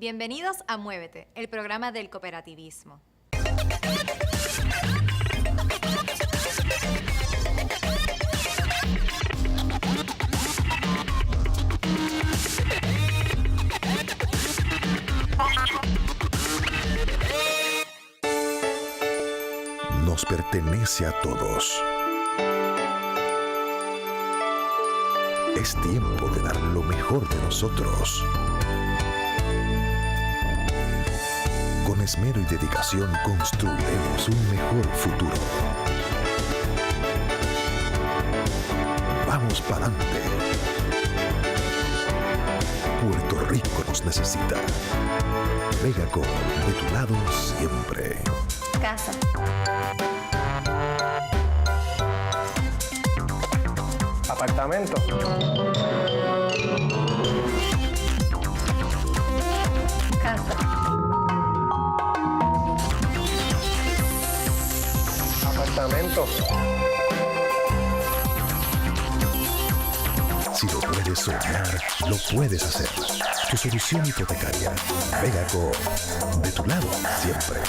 Bienvenidos a Muévete, el programa del cooperativismo. Nos pertenece a todos. Es tiempo de dar lo mejor de nosotros. Con esmero y dedicación construiremos un mejor futuro. Vamos para adelante. Puerto Rico nos necesita. Megacom, de tu lado siempre. Casa. Apartamento. Casa. Apartamento. Si lo puedes soñar, lo puedes hacer. Tu solución hipotecaria. Megacom, de tu lado siempre.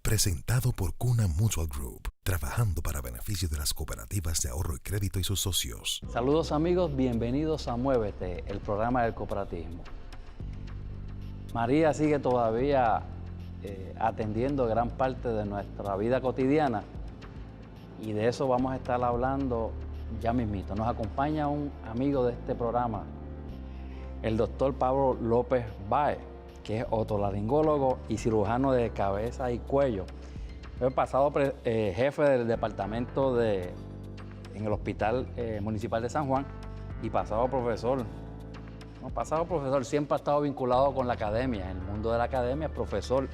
Presentado por Cuna Mutual Group, trabajando para beneficio de las cooperativas de ahorro y crédito y sus socios. Saludos amigos, bienvenidos a Muévete, el programa del cooperativismo. María sigue todavía atendiendo gran parte de nuestra vida cotidiana y de eso vamos a estar hablando ya mismito. Nos acompaña un amigo de este programa, el doctor Pablo López Báez, que es otolaringólogo y cirujano de cabeza y cuello. Fue pasado jefe del departamento en el Hospital Municipal de San Juan y pasado profesor. Siempre ha estado vinculado con la academia, en el mundo de la academia, profesor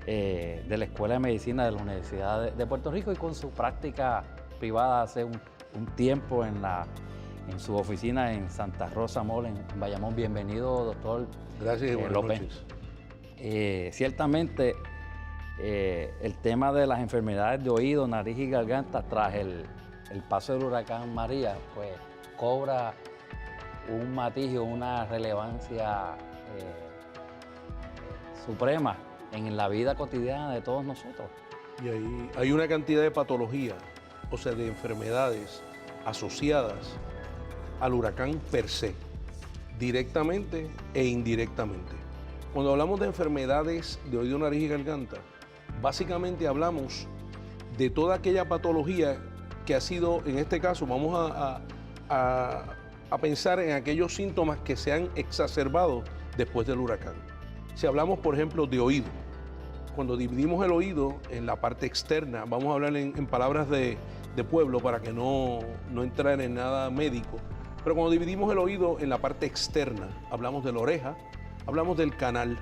de la Escuela de Medicina de la Universidad de Puerto Rico y con su práctica privada hace un tiempo en su oficina en Santa Rosa Mall, en Bayamón. Bienvenido, doctor. Gracias y buenas López. Noches. Ciertamente, el tema de las enfermedades de oído, nariz y garganta tras el paso del huracán María, pues cobra un matiz y una relevancia suprema en la vida cotidiana de todos nosotros. Y ahí hay una cantidad de patologías, o sea, de enfermedades asociadas al huracán per se, directamente e indirectamente. Cuando hablamos de enfermedades de oído, nariz y garganta, básicamente hablamos de toda aquella patología que ha sido, en este caso, vamos a pensar en aquellos síntomas que se han exacerbado después del huracán. Si hablamos, por ejemplo, de oído, cuando dividimos el oído en la parte externa, vamos a hablar en palabras de pueblo para que no entrar en nada médico, pero cuando dividimos el oído en la parte externa, hablamos de la oreja, hablamos del canal.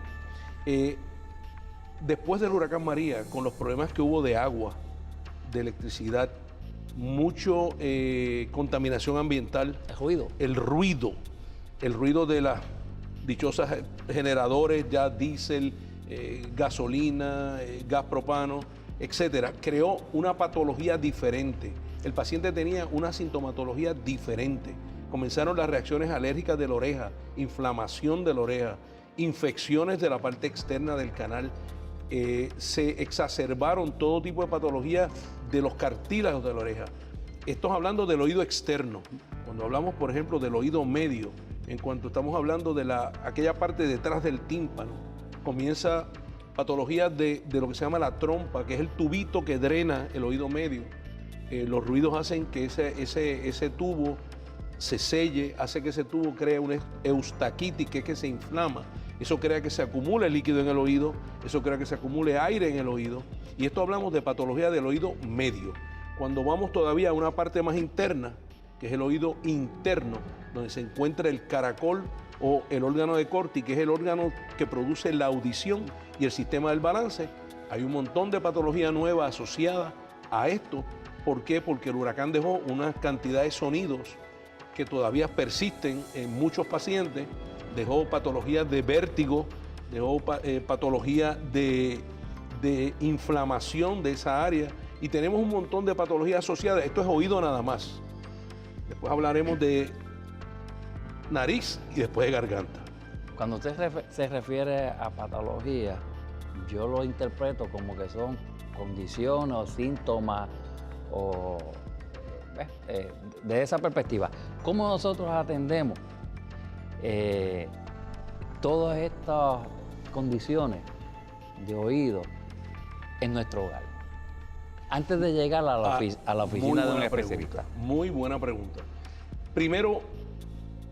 Después del huracán María, con los problemas que hubo de agua, de electricidad, mucho contaminación ambiental, el ruido de las dichosas generadores, ya diésel, gasolina, gas propano, etcétera, creó una patología diferente. El paciente tenía una sintomatología diferente. Comenzaron las reacciones alérgicas de la oreja, inflamación de la oreja, infecciones de la parte externa del canal. Se exacerbaron todo tipo de patologías de los cartílagos de la oreja. Esto es hablando del oído externo. Cuando hablamos, por ejemplo, del oído medio, en cuanto estamos hablando de aquella parte detrás del tímpano, comienza patologías de lo que se llama la trompa, que es el tubito que drena el oído medio. Los ruidos hacen que ese tubo se selle, hace que ese tubo cree una eustaquitis, que es que se inflama. Eso crea que se acumule líquido en el oído, eso crea que se acumule aire en el oído. Y esto hablamos de patología del oído medio. Cuando vamos todavía a una parte más interna, que es el oído interno, donde se encuentra el caracol o el órgano de Corti, que es el órgano que produce la audición y el sistema del balance, hay un montón de patología nueva asociada a esto. ¿Por qué? Porque el huracán dejó una cantidad de sonidos que todavía persisten en muchos pacientes, dejó patologías de vértigo, dejó patología de inflamación de esa área y tenemos un montón de patologías asociadas. Esto es oído nada más. Después hablaremos de nariz y después de garganta. Cuando usted se refiere a patología, yo lo interpreto como que son condiciones o síntomas o de esa perspectiva. ¿Cómo nosotros atendemos todas estas condiciones de oído en nuestro hogar? Antes de llegar a la oficina de un especialista. Muy buena pregunta. Primero,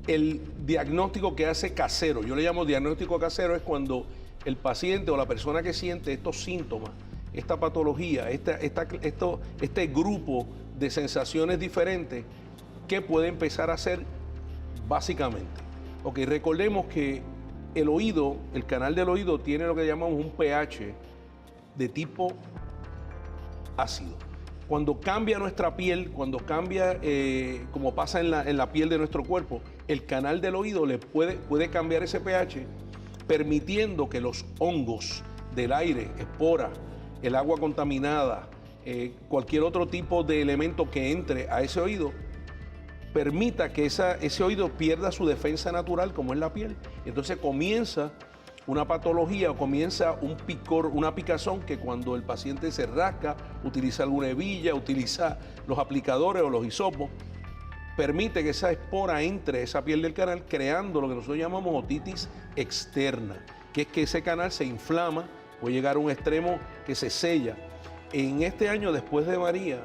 el diagnóstico que hace casero, yo le llamo diagnóstico casero, es cuando el paciente o la persona que siente estos síntomas, esta patología, este grupo de sensaciones diferentes, ¿qué puede empezar a hacer básicamente? Ok, recordemos que el oído, el canal del oído tiene lo que llamamos un pH de tipo ácido. Cuando cambia nuestra piel, cuando cambia, como pasa en la piel de nuestro cuerpo, el canal del oído le puede cambiar ese pH, permitiendo que los hongos del aire, esporas, el agua contaminada, cualquier otro tipo de elemento que entre a ese oído, permita que ese oído pierda su defensa natural, como es la piel. Entonces comienza una patología o comienza un picor, una picazón que cuando el paciente se rasca, utiliza alguna hebilla, utiliza los aplicadores o los hisopos, permite que esa espora entre a esa piel del canal, creando lo que nosotros llamamos otitis externa, que es que ese canal se inflama, puede llegar a un extremo que se sella. En este año, después de María,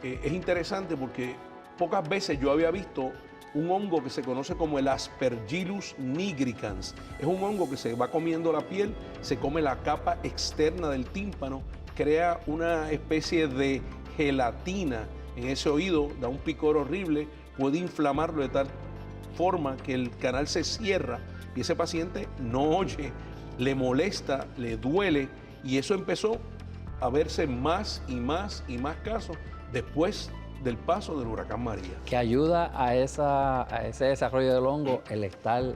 es interesante porque pocas veces yo había visto un hongo que se conoce como el Aspergillus nigricans. Es un hongo que se va comiendo la piel, se come la capa externa del tímpano, crea una especie de gelatina en ese oído, da un picor horrible, puede inflamarlo de tal forma que el canal se cierra y ese paciente no oye, le molesta, le duele, y eso empezó a verse más y más y más casos después del paso del huracán María. Que ayuda a ese desarrollo del hongo el estar...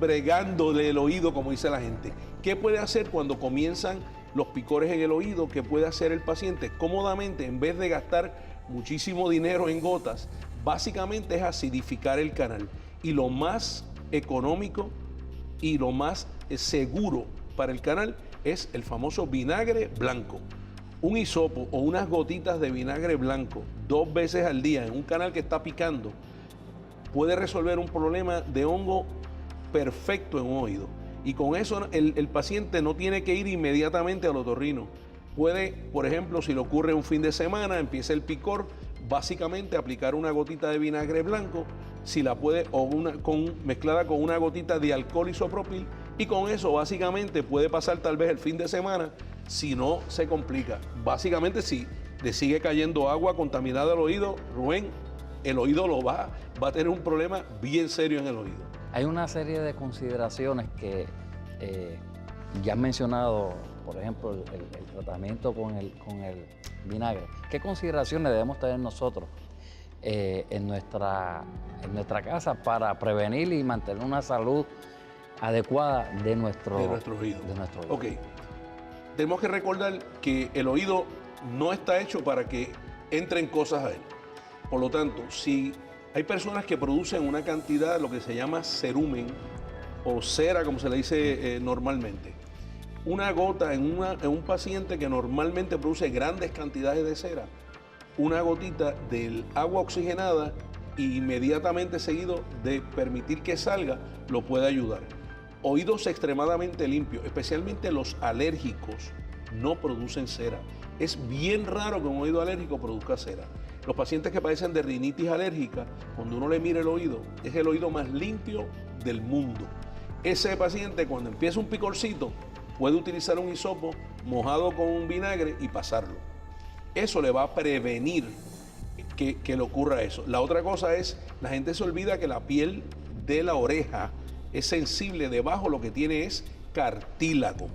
bregando del oído, como dice la gente. ¿Qué puede hacer cuando comienzan los picores en el oído? ¿Qué puede hacer el paciente? Cómodamente, en vez de gastar muchísimo dinero en gotas, básicamente es acidificar el canal. Y lo más económico y lo más seguro para el canal es el famoso vinagre blanco. Un hisopo o unas gotitas de vinagre blanco 2 veces al día en un canal que está picando puede resolver un problema de hongo perfecto en un oído. Y con eso el paciente no tiene que ir inmediatamente al otorrino. Puede, por ejemplo, si le ocurre un fin de semana, empieza el picor, básicamente aplicar una gotita de vinagre blanco, si la puede, mezclada con una gotita de alcohol isopropil, y con eso básicamente puede pasar tal vez el fin de semana si no se complica. Básicamente, si le sigue cayendo agua contaminada al oído, Rubén, el oído va a tener un problema bien serio en el oído. Hay una serie de consideraciones que ya han mencionado, por ejemplo, el tratamiento con el vinagre. ¿Qué consideraciones debemos tener nosotros en nuestra casa para prevenir y mantener una salud adecuada de nuestro oído? Ok. Tenemos que recordar que el oído no está hecho para que entren cosas a él. Por lo tanto, si hay personas que producen una cantidad de lo que se llama cerumen o cera, como se le dice normalmente, una gota en un paciente que normalmente produce grandes cantidades de cera, una gotita del agua oxigenada y inmediatamente seguido de permitir que salga, lo puede ayudar. Oídos extremadamente limpios, especialmente los alérgicos, no producen cera. Es bien raro que un oído alérgico produzca cera. Los pacientes que padecen de rinitis alérgica, cuando uno le mira el oído, es el oído más limpio del mundo. Ese paciente, cuando empieza un picorcito, puede utilizar un hisopo mojado con un vinagre y pasarlo. Eso le va a prevenir que le ocurra eso. La otra cosa es, la gente se olvida que la piel de la oreja es sensible. Debajo lo que tiene es cartílago,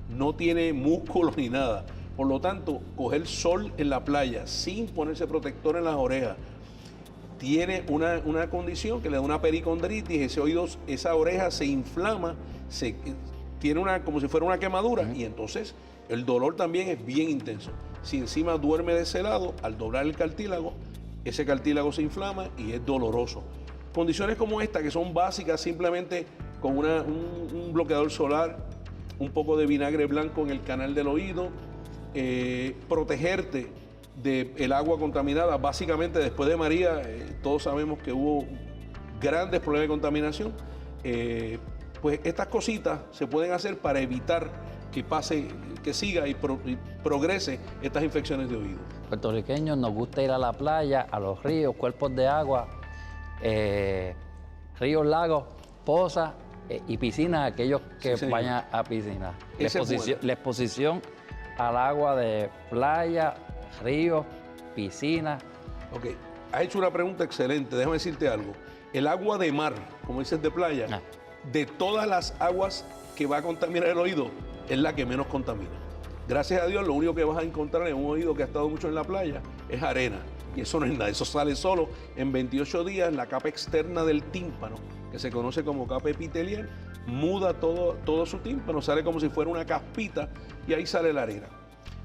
no tiene músculo ni nada. Por lo tanto, coger sol en la playa sin ponerse protector en las orejas tiene una condición que le da una pericondritis, ese oído, esa oreja se inflama, tiene como si fuera una quemadura, y entonces el dolor también es bien intenso. Si encima duerme de ese lado, al doblar el cartílago, ese cartílago se inflama y es doloroso. Condiciones como esta, que son básicas, simplemente con un bloqueador solar, un poco de vinagre blanco en el canal del oído, protegerte del agua contaminada. Básicamente, después de María, todos sabemos que hubo grandes problemas de contaminación. Pues estas cositas se pueden hacer para evitar que pase, que siga y progrese estas infecciones de oído. Puertorriqueños nos gusta ir a la playa, a los ríos, cuerpos de agua, ríos, lagos, pozas y piscinas, aquellos que vayan a piscinas. La exposición al agua de playa, ríos, piscinas. Ok, has hecho una pregunta excelente, déjame decirte algo. El agua de mar, como dices de playa, de todas las aguas que va a contaminar el oído, es la que menos contamina. Gracias a Dios, lo único que vas a encontrar en un oído que ha estado mucho en la playa es arena. Y eso no es nada, eso sale solo en 28 días. La capa externa del tímpano, que se conoce como capa epitelial, muda todo su tímpano, sale como si fuera una caspita y ahí sale la arena.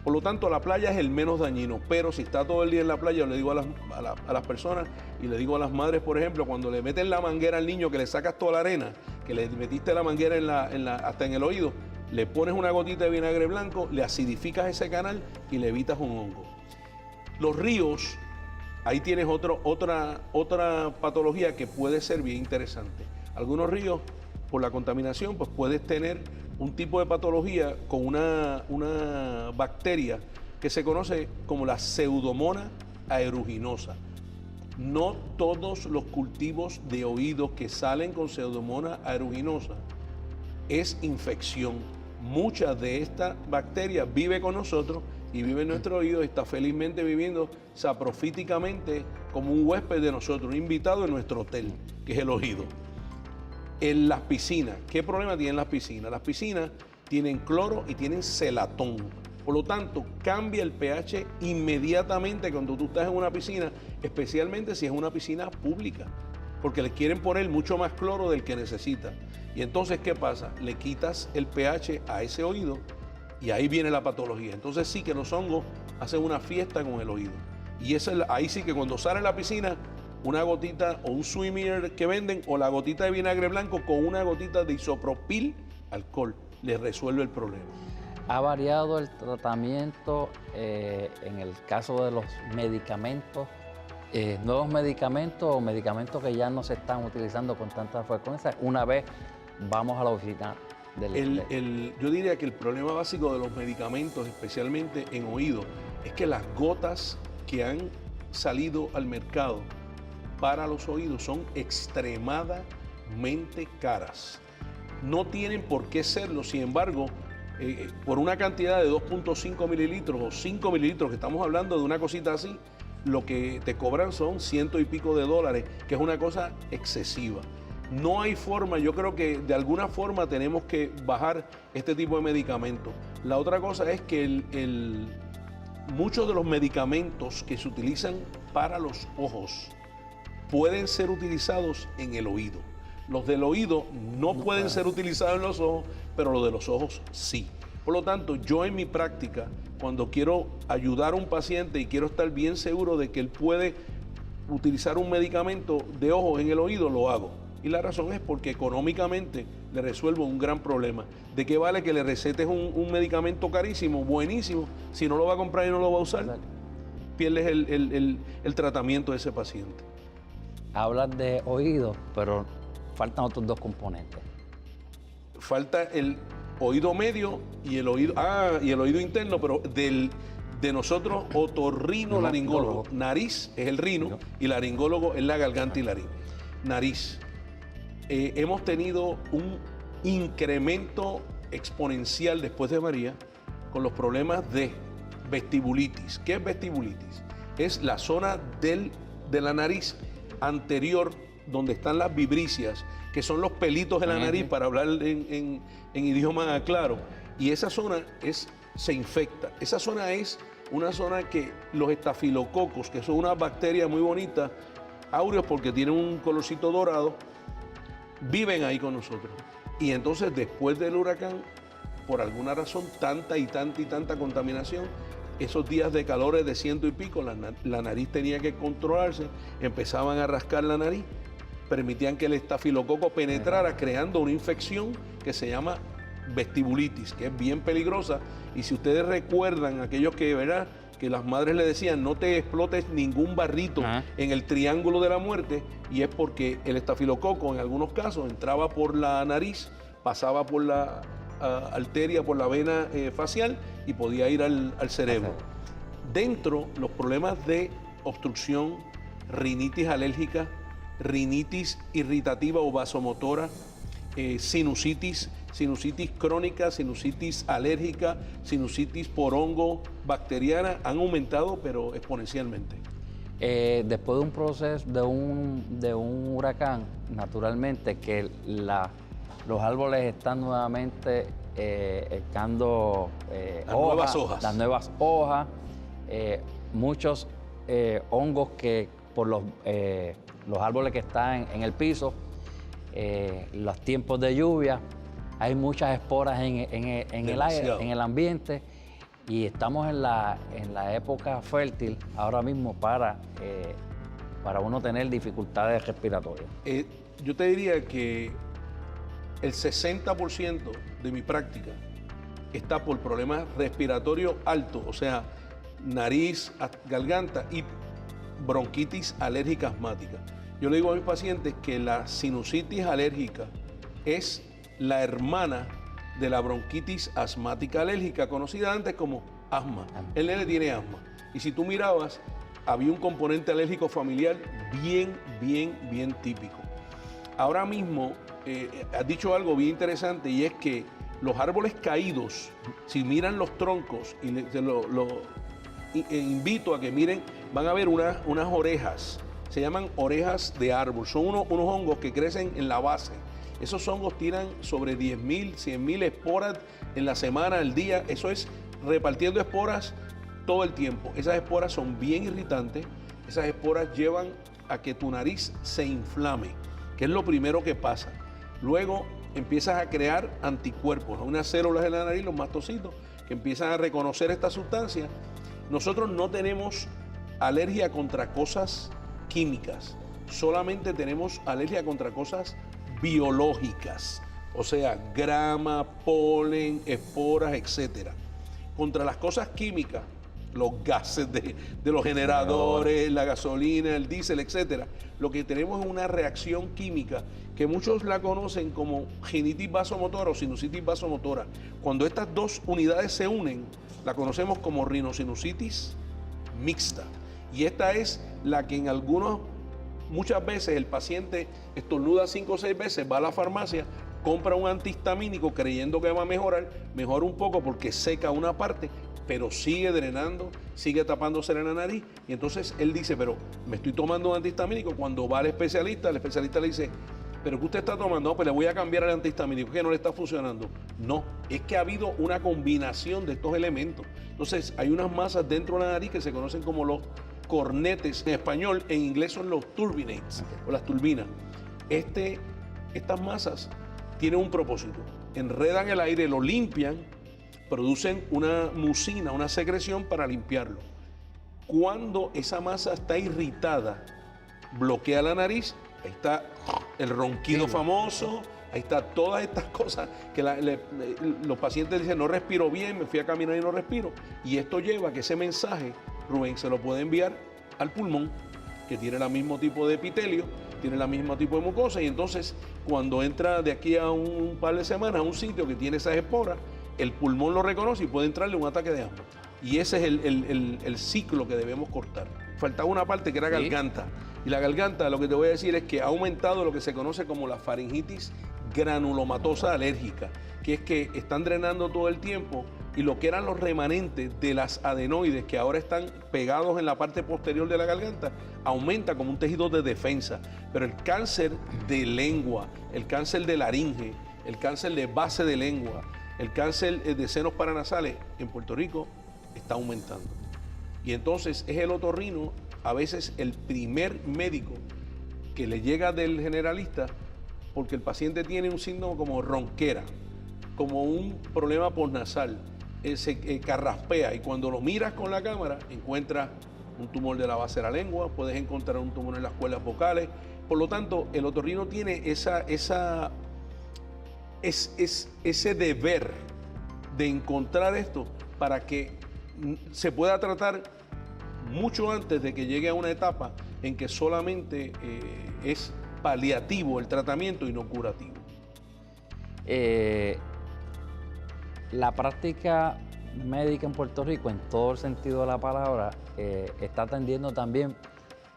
Por lo tanto, la playa es el menos dañino, pero si está todo el día en la playa, yo le digo a las personas y le digo a las madres, por ejemplo, cuando le meten la manguera al niño, que le sacas toda la arena, que le metiste la manguera hasta en el oído, le pones una gotita de vinagre blanco, le acidificas ese canal y le evitas un hongo. Los ríos, ahí tienes otra patología que puede ser bien interesante. Algunos ríos, por la contaminación, pues puedes tener un tipo de patología con una bacteria que se conoce como la Pseudomonas aeruginosa. No todos los cultivos de oído que salen con Pseudomonas aeruginosa es infección. Mucha de esta bacteria vive con nosotros y vive en nuestro oído y está felizmente viviendo saprofíticamente como un huésped de nosotros, un invitado en nuestro hotel, que es el oído. En las piscinas, ¿qué problema tienen las piscinas? Las piscinas tienen cloro y tienen celatón. Por lo tanto, cambia el pH inmediatamente cuando tú estás en una piscina, especialmente si es una piscina pública, porque le quieren poner mucho más cloro del que necesita. Y entonces, ¿qué pasa? Le quitas el pH a ese oído y ahí viene la patología. Entonces sí que los hongos hacen una fiesta con el oído. Y ahí sí que cuando sale a la piscina, una gotita o un swimmer que venden o la gotita de vinagre blanco con una gotita de isopropil alcohol le resuelve el problema. ¿Ha variado el tratamiento en el caso de los medicamentos? Nuevos medicamentos o medicamentos que ya no se están utilizando con tanta frecuencia, una vez vamos a la oficina yo diría que el problema básico de los medicamentos, especialmente en oído, es que las gotas que han salido al mercado para los oídos son extremadamente caras. No tienen por qué serlo, sin embargo, por una cantidad de 2.5 mililitros o 5 mililitros, que estamos hablando de una cosita así, lo que te cobran son $100 y pico, que es una cosa excesiva. No hay forma, yo creo que de alguna forma tenemos que bajar este tipo de medicamentos. La otra cosa es que muchos de los medicamentos que se utilizan para los ojos pueden ser utilizados en el oído. Los del oído no pueden ser utilizados en los ojos, pero los de los ojos sí. Por lo tanto, yo en mi práctica, cuando quiero ayudar a un paciente y quiero estar bien seguro de que él puede utilizar un medicamento de ojos en el oído, lo hago. Y la razón es porque económicamente le resuelvo un gran problema. ¿De qué vale que le recetes un medicamento carísimo, buenísimo, si no lo va a comprar y no lo va a usar? Exacto. Pierdes el tratamiento de ese paciente. Hablas de oído, pero faltan otros dos componentes. Falta el oído medio y el oído interno, pero de nosotros, otorrinolaringólogo. Nariz es el rino y laringólogo es la garganta y laringe. Nariz. Hemos tenido un incremento exponencial después de María con los problemas de vestibulitis. ¿Qué es vestibulitis? Es la zona de la nariz anterior donde están las vibricias, que son los pelitos de la nariz, para hablar en idioma claro. Y esa zona se infecta. Esa zona es una zona que los estafilococos, que son una bacteria muy bonita, áureos porque tienen un colorcito dorado, viven ahí con nosotros. Y entonces después del huracán, por alguna razón, tanta y tanta contaminación, esos días de calores de 100 y pico, la nariz tenía que controlarse, empezaban a rascar la nariz, permitían que el estafilococo penetrara, creando una infección que se llama vestibulitis, que es bien peligrosa. Y si ustedes recuerdan, aquellos que, ¿verdad?, que las madres le decían, no te explotes ningún barrito en el triángulo de la muerte, y es porque el estafilococo en algunos casos entraba por la nariz, pasaba por la arteria, por la vena facial y podía ir al cerebro. Dentro, los problemas de obstrucción, rinitis alérgica, rinitis irritativa o vasomotora, sinusitis crónica, sinusitis alérgica, sinusitis por hongo, bacteriana, han aumentado pero exponencialmente. Después de un proceso, de un huracán, naturalmente que los árboles están nuevamente echando las nuevas hojas, muchos hongos que por los árboles que están en el piso, los tiempos de lluvia, hay muchas esporas en el aire, en el ambiente, y estamos en la época fértil ahora mismo para uno tener dificultades respiratorias. Yo te diría que el 60% de mi práctica está por problemas respiratorios altos, o sea, nariz, garganta y bronquitis alérgica asmática. Yo le digo a mis pacientes que la sinusitis alérgica es la hermana de la bronquitis asmática alérgica, conocida antes como asma. El nene tiene asma. Y si tú mirabas, había un componente alérgico familiar bien típico. Ahora mismo, has dicho algo bien interesante, y es que los árboles caídos, si miran los troncos, y invito a que miren, van a ver unas orejas, se llaman orejas de árbol, son unos hongos que crecen en la base. Esos hongos tiran sobre 10.000, 100.000 esporas en la semana, al día. Eso es repartiendo esporas todo el tiempo. Esas esporas son bien irritantes. Esas esporas llevan a que tu nariz se inflame, que es lo primero que pasa. Luego empiezas a crear anticuerpos, unas células en la nariz, los mastocitos, que empiezan a reconocer esta sustancia. Nosotros no tenemos alergia contra cosas químicas, solamente tenemos alergia contra cosas biológicas, o sea, grama, polen, esporas, etcétera. Contra las cosas químicas, los gases de los generadores, la gasolina, el diésel, etcétera, lo que tenemos es una reacción química que muchos la conocen como rinitis vasomotora o sinusitis vasomotora. Cuando estas dos unidades se unen, la conocemos como rinosinusitis mixta. Y esta es la que muchas veces el paciente estornuda 5 o 6 veces, va a la farmacia, compra un antihistamínico creyendo que va a mejorar, mejora un poco porque seca una parte, pero sigue drenando, sigue tapándose la nariz. Y entonces él dice, pero me estoy tomando un antihistamínico. Cuando va al especialista, el especialista le dice, pero ¿qué usted está tomando? No, pues le voy a cambiar el antihistamínico, que no le está funcionando. No, es que ha habido una combinación de estos elementos. Entonces hay unas masas dentro de la nariz que se conocen como los cornetes en español, en inglés son los turbinates o las turbinas. Estas masas tienen un propósito, enredan el aire, lo limpian, producen una mucina, una secreción para limpiarlo. Cuando esa masa está irritada, bloquea la nariz, ahí está el ronquido famoso, ahí está todas estas cosas que los pacientes dicen, no respiro bien, me fui a caminar y no respiro. Y esto lleva a que ese mensaje, Rubén, se lo puede enviar al pulmón, que tiene el mismo tipo de epitelio, tiene el mismo tipo de mucosa, y entonces cuando entra de aquí a un par de semanas a un sitio que tiene esas esporas, el pulmón lo reconoce y puede entrarle un ataque de asma. Y ese es el ciclo que debemos cortar. Faltaba una parte que era garganta. Y la garganta, lo que te voy a decir es que ha aumentado lo que se conoce como la faringitis granulomatosa alérgica, que es que están drenando todo el tiempo y lo que eran los remanentes de las adenoides que ahora están pegados en la parte posterior de la garganta, aumenta como un tejido de defensa. Pero el cáncer de lengua, el cáncer de laringe, el cáncer de base de lengua, el cáncer de senos paranasales en Puerto Rico está aumentando. Y entonces es el otorrino a veces el primer médico que le llega del generalista porque el paciente tiene un síntoma como ronquera, como un problema postnasal, se carraspea, y cuando lo miras con la cámara encuentras un tumor de la base de la lengua, puedes encontrar un tumor en las cuerdas vocales. Por lo tanto, el otorrino tiene ese deber de encontrar esto para que se pueda tratar mucho antes de que llegue a una etapa en que solamente es paliativo el tratamiento y no curativo. La práctica médica en Puerto Rico, en todo el sentido de la palabra, está atendiendo también,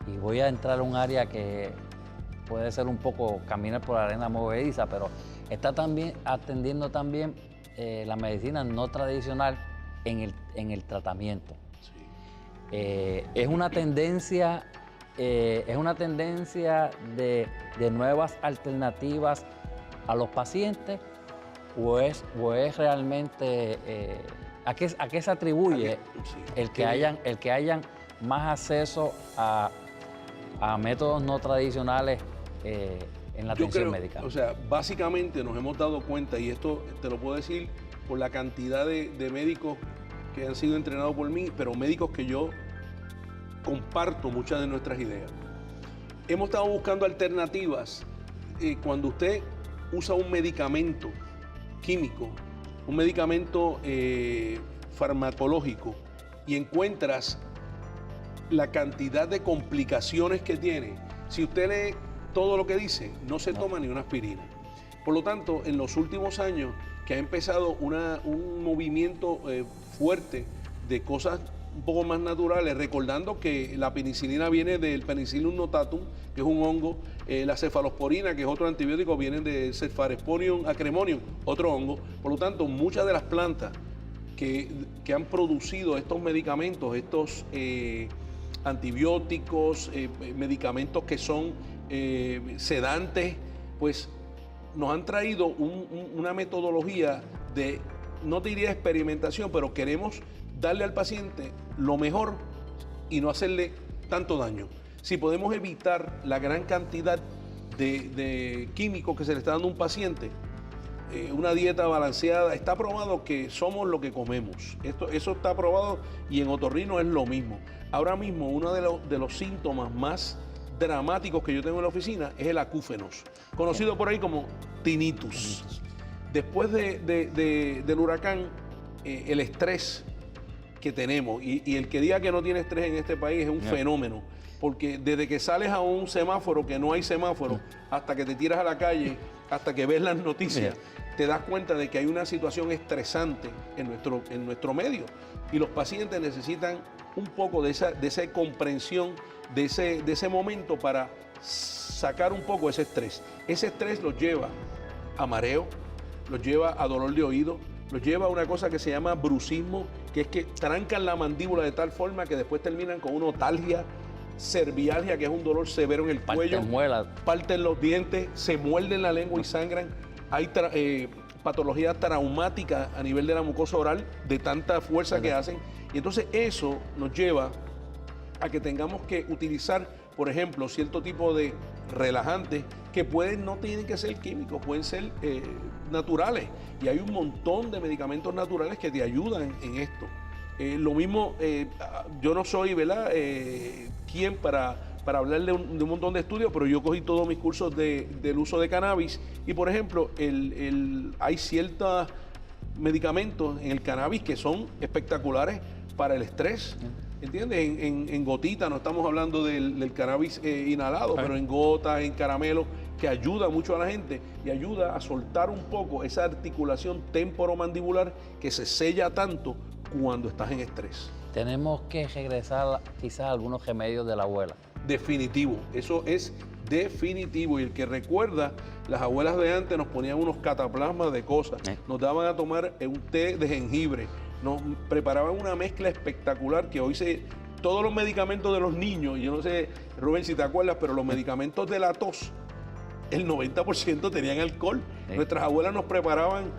y voy a entrar a un área que puede ser un poco caminar por la arena movediza, pero está también atendiendo también la medicina no tradicional en el tratamiento. Sí. Es una tendencia de nuevas alternativas a los pacientes, o es realmente ¿a qué se atribuye el que hayan más acceso a métodos no tradicionales en la atención médica? O sea, básicamente nos hemos dado cuenta, y esto te lo puedo decir por la cantidad de médicos que han sido entrenados por mí, pero médicos que yo comparto muchas de nuestras ideas. Hemos estado buscando alternativas. Cuando usted usa un medicamento químico, un medicamento farmacológico, y encuentras la cantidad de complicaciones que tiene, si usted lee todo lo que dice, no se toma ni una aspirina. Por lo tanto, en los últimos años que ha empezado un movimiento fuerte de cosas un poco más naturales, recordando que la penicilina viene del Penicillium notatum, que es un hongo, la cefalosporina, que es otro antibiótico, viene de Cephalosporium acremonium, otro hongo. Por lo tanto, muchas de las plantas que han producido estos medicamentos, estos antibióticos, medicamentos que son sedantes, pues nos han traído una metodología de, no te diría experimentación, pero queremos darle al paciente lo mejor y no hacerle tanto daño. Si podemos evitar la gran cantidad de químicos que se le está dando a un paciente, una dieta balanceada, está probado que somos lo que comemos. Eso está probado, y en otorrino es lo mismo. Ahora mismo uno de los síntomas más dramáticos que yo tengo en la oficina es el acúfenos, conocido por ahí como tinnitus. Después del huracán, el estrés que tenemos, y el que diga que no tiene estrés en este país es un fenómeno, porque desde que sales a un semáforo, que no hay semáforo, hasta que te tiras a la calle, hasta que ves las noticias, te das cuenta de que hay una situación estresante en nuestro medio, y los pacientes necesitan un poco de esa comprensión, de ese momento para sacar un poco ese estrés. Ese estrés los lleva a mareo, los lleva a dolor de oído, los lleva a una cosa que se llama bruxismo, que es que trancan la mandíbula de tal forma que después terminan con una otalgia, cervialgia, que es un dolor severo en el cuello, parten los dientes, se muerden la lengua y sangran. Hay patologías traumáticas a nivel de la mucosa oral de tanta fuerza que hacen, y entonces eso nos lleva a que tengamos que utilizar, por ejemplo, cierto tipo de relajantes que no tienen que ser químicos, pueden ser naturales, y hay un montón de medicamentos naturales que te ayudan en esto. Lo mismo, yo no soy, ¿verdad?, quien para hablar de un montón de estudios, pero yo cogí todos mis cursos del uso de cannabis, y por ejemplo, hay ciertos medicamentos en el cannabis que son espectaculares para el estrés. ¿Entiendes? En gotitas, no estamos hablando del cannabis inhalado, pero en gotas, en caramelo, que ayuda mucho a la gente y ayuda a soltar un poco esa articulación temporomandibular que se sella tanto cuando estás en estrés. Tenemos que regresar quizás a algunos remedios de la abuela. Definitivo, eso es definitivo. Y el que recuerda, las abuelas de antes nos ponían unos cataplasmas de cosas, nos daban a tomar un té de jengibre, nos preparaban una mezcla espectacular que hoy todos los medicamentos de los niños, yo no sé, Rubén, si te acuerdas, pero los medicamentos de la tos, el 90% tenían alcohol. Nuestras abuelas nos preparaban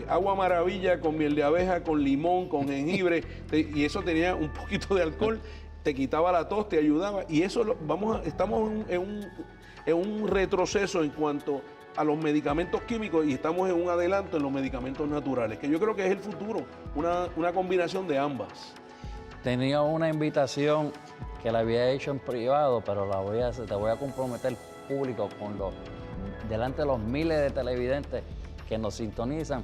agua maravilla con miel de abeja, con limón, con jengibre, y eso tenía un poquito de alcohol. te quitaba la tos, te ayudaba. Y eso estamos en un retroceso en cuanto a los medicamentos químicos y estamos en un adelanto en los medicamentos naturales, que yo creo que es el futuro, una combinación de ambas. Tenía una invitación que la había hecho en privado, pero te voy a comprometer público delante de los miles de televidentes que nos sintonizan.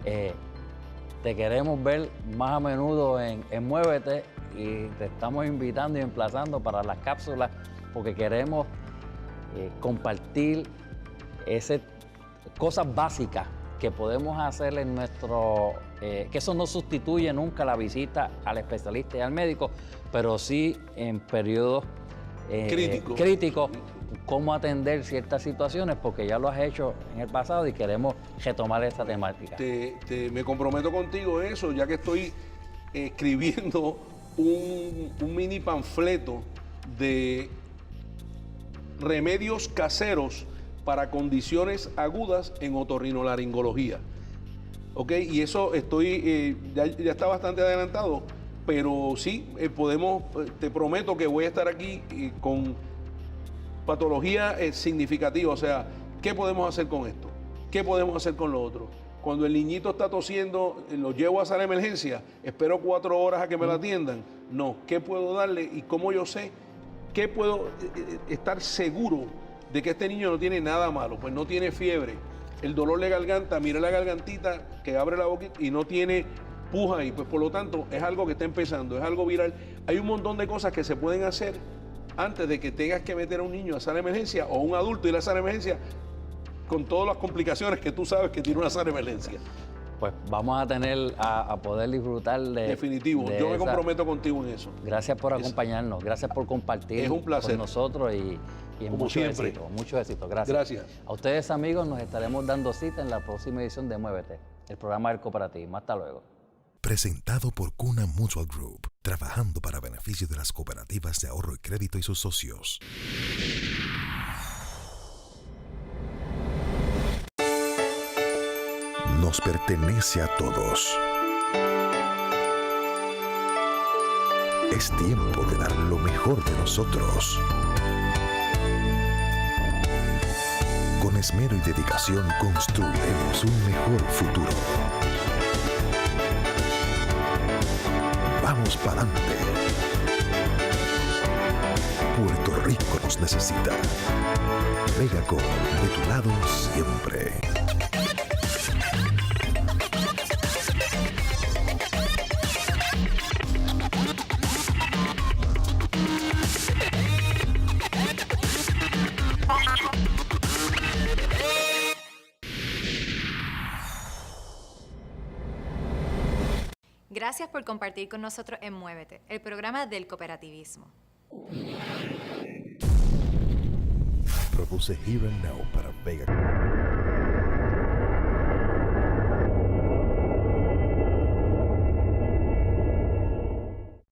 Te queremos ver más a menudo en Muévete y te estamos invitando y emplazando para las cápsulas porque queremos compartir cosas básicas que podemos hacer en que eso no sustituye nunca la visita al especialista y al médico, pero sí en periodos críticos, cómo atender ciertas situaciones, porque ya lo has hecho en el pasado y queremos retomar esta temática. Me comprometo contigo eso, ya que estoy escribiendo un mini panfleto de remedios caseros para condiciones agudas en otorrinolaringología. ¿Ok? Y eso ya está bastante adelantado, pero sí, te prometo que voy a estar aquí con patología significativa. O sea, ¿qué podemos hacer con esto? ¿Qué podemos hacer con lo otro? Cuando el niñito está tosiendo, lo llevo a sala de emergencia, espero 4 horas a que me lo atiendan. No, ¿qué puedo darle y cómo yo sé qué puedo estar seguro de que este niño no tiene nada malo? Pues no tiene fiebre, el dolor de garganta, mira la gargantita que abre la boca y no tiene puja y pues por lo tanto es algo que está empezando, es algo viral. Hay un montón de cosas que se pueden hacer antes de que tengas que meter a un niño a sala de emergencia o un adulto ir a sala de emergencia con todas las complicaciones que tú sabes que tiene una sala de emergencia. Pues vamos a poder disfrutar de... Definitivo, yo me comprometo contigo en eso. Gracias por acompañarnos, gracias por compartir es un placer con nosotros y mucho éxito. Gracias. A ustedes, amigos, nos estaremos dando cita en la próxima edición de Muévete, el programa del cooperativismo. Hasta luego. Presentado por Cuna Mutual Group, trabajando para beneficio de las cooperativas de ahorro y crédito y sus socios. Nos pertenece a todos. Es tiempo de dar lo mejor de nosotros. Con esmero y dedicación construiremos un mejor futuro. Vamos para adelante. Puerto Rico nos necesita. Vegaco, de tu lado siempre. Gracias por compartir con nosotros en Muévete, el programa del cooperativismo. Produce Here and Now para Vegaco.